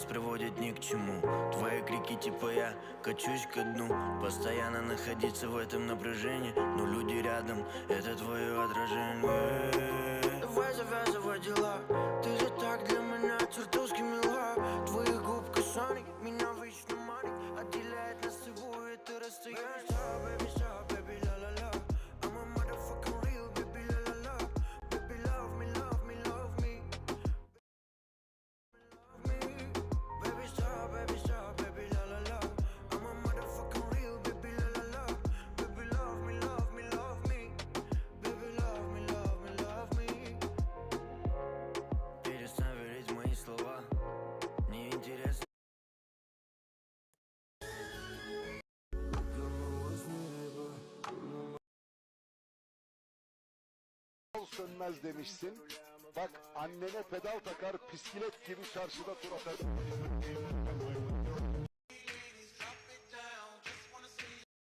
нас приводит ни к чему. Твои крики типа я качусь ко дну. Постоянно находиться в этом напряжении, но люди рядом, это твое отражение. Давай завязывай дела, ты же так для меня чертовски мила. Твоих губ касаний меня вечно манит, отделяет нас всего это расстояние. Baby, stop, baby, la la la. I'm a motherfucking real, baby, la la la. Baby, love me, love me, love me. Baby, stop, baby, la la la. I'm a motherfucking real, baby, la la la. Baby, love me, love me, love me. Baby, love me, love me, love me. Перестань верить в мои слова, мне интересно. Sönmez demişsin. Bak annene pedal takar, bisiklet gibi karşıda tur atar.